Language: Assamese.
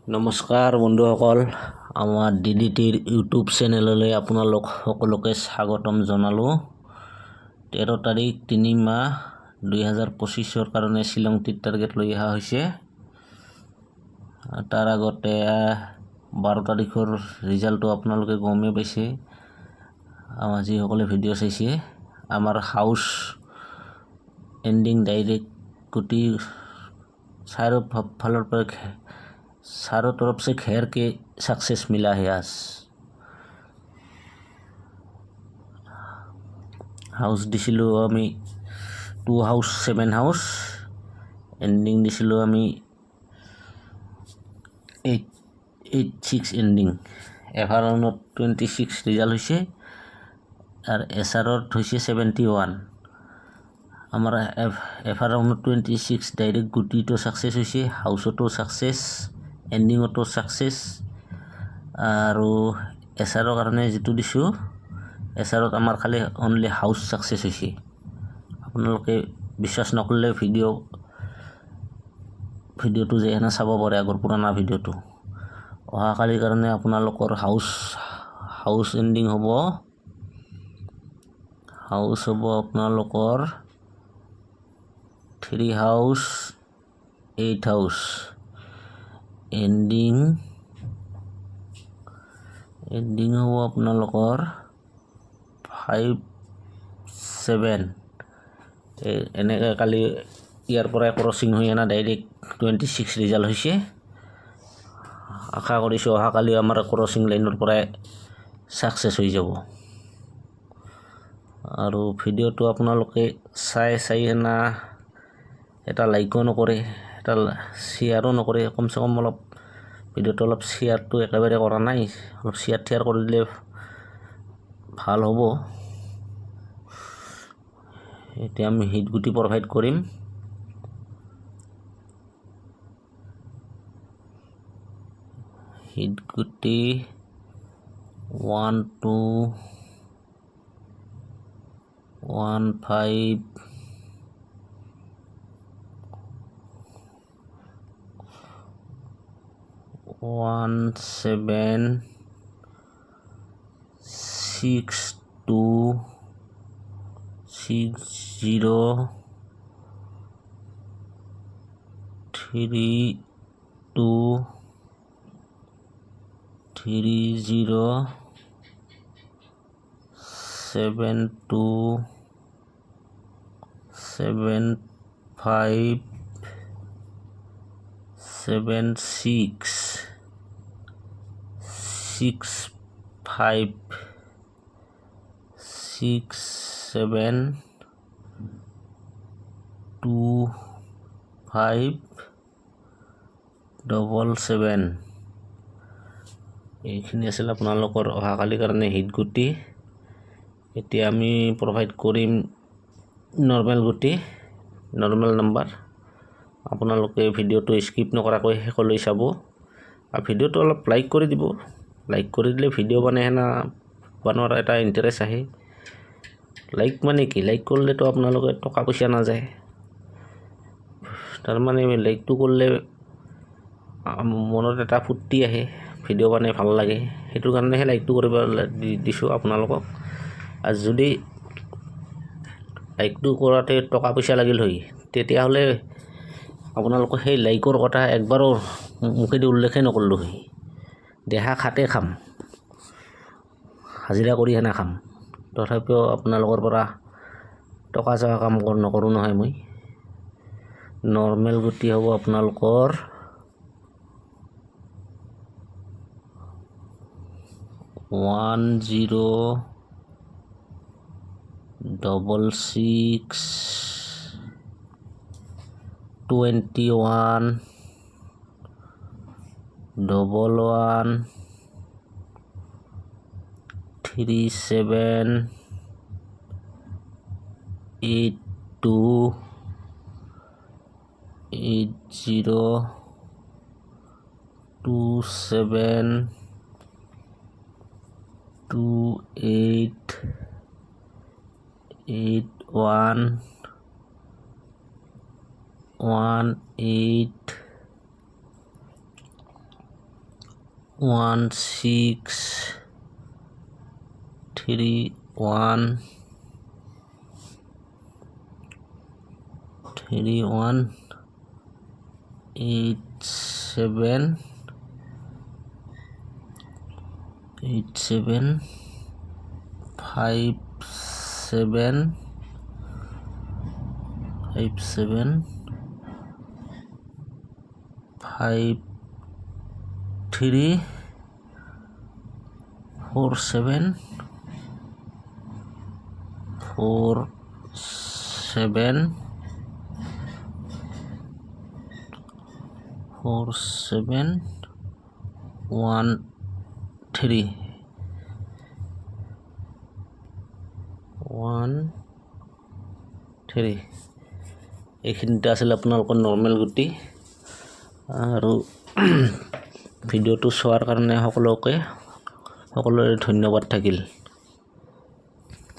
নমস্কাৰ বন্ধুসকল, আমাৰ DDTৰ ইউটিউব চেনেললৈ আপোনালোক সকলোকে স্বাগতম জনালোঁ। 13 তাৰিখ 3 মাহ 2025 কাৰণে শ্বিলং ট্ৰিপ টাৰ্গেট লৈ অহা হৈছে। তাৰ আগতে 12 তাৰিখৰ ৰিজাল্টটো আপোনালোকে গমেই পাইছে। আমাৰ যিসকলে ভিডিঅ' চাইছে, আমাৰ হাউচ এণ্ডিং ডাইৰেক্ট গুটি चारों तरफ से घेर के सक्सेस मिला है। आज हाउस दिसिलो आमी 2 हाउस 7 हाउस एंडिंग दिसिलो आमी 8-6 एंडिंग एफाराउंड 26 रिजाल्ट होइसे और एसआरत होइसे 71। हमारा एफाराउंड 26 डायरेक्ट गुटी तो सक्सेस होइसे, हाउस तो सक्सेस, एंडिंग तो सक्सेस और एसआरर कारण जी दिसो एसआरत आमार खाली ओनली हाउस सक्सेस होइसे। आपनालोके विश्वास नकरले भिडिओ तो जेना चाब पारे आगर पुराना भिडिओ तो अहाकालिर कारण आपनालोकर हाउस एंडिंग हबो आपनालोकर 3 हाउस 8 हाउस एंडिंग हबो आपनालोकर 5-7 এনেকৈ কালি ইয়াৰ পৰা ক্ৰছিং হৈ আনা ডাইৰেক্ট 26 ৰিজাল্ট হৈছে। আশা কৰিছোঁ অহাকালি আমাৰ ক্ৰছিং লাইনৰ পৰা সাকসেস হৈ যাব। আৰু ভিডিঅ'টো আপোনালোকে চাই না এটা লাইকও নকৰে, এটা শ্বেয়াৰো নকৰে। কমসে কম অলপ ভিডিঅ'টো অলপ শ্বেয়াৰটো একেবাৰে কৰা নাই, অলপ শ্বেয়াৰ কৰি দিলে ভাল হ'ব। এতিয়া আমি হিট গুটি প্ৰভাইড কৰিম। হিট গুটি 1 2 1 5 1 7 6 2 6 0 3 2 3 0 7 2 7 5 7 6 6 5 6 7 2 5 7 এইখিনি আছিল আপোনালোকৰ অহাকালিৰ কাৰণে হিট গুটি। এতিয়া আমি প্ৰভাইড কৰিম নৰ্মেল গুটি, নৰ্মেল নাম্বাৰ। আপোনালোকে ভিডিঅ'টো স্কিপ নকৰাকৈ শেষলৈ চাব আৰু ভিডিঅ'টো অলপ লাইক কৰি দিব। লাইক কৰি দিলে ভিডিঅ' বনোৱাৰ এটা ইণ্টাৰেষ্ট আহে। লাইক মানে কি, লাইক কৰিলেতো আপোনালোকে টকা পইচা নাযায়, তাৰমানে লাইকটো কৰিলে মনত এটা ফূৰ্তি আহে, ভিডিঅ' বনাই ভাল লাগে, সেইটো কাৰণেহে লাইকটো কৰিব দিছোঁ আপোনালোকক। আৰু যদি লাইকটো কৰাতে টকা পইচা লাগিল হয় তেতিয়াহ'লে আপোনালোকে সেই লাইকৰ কথা একবাৰো মুখেদি উল্লেখেই নকৰিলোঁ হয়। দেহা খাতে খাম, হাজিৰা কৰি হেনে খাম, তথাপিও আপোনালোকৰ পৰা টকা চকা কাম নকৰোঁ নহয় মই। নৰ্মেল গুটি হ'ব আপোনালোকৰ 1 0 6 6 21 11 3 7 8 2 8 0 2 7 2 8 8 1 1 8 1 6 3 1 3 1 8 7 8 7 5 7 5 7 5 3 4 7 4 7 4 7 1 3 1 3 এইখিনিতে আছিল আপোনালোকৰ নৰ্মেল গুটি আৰু ভিডিঅ'টো চোৱাৰ কাৰণে সকলোৰে ধন্যবাদ থাকিল।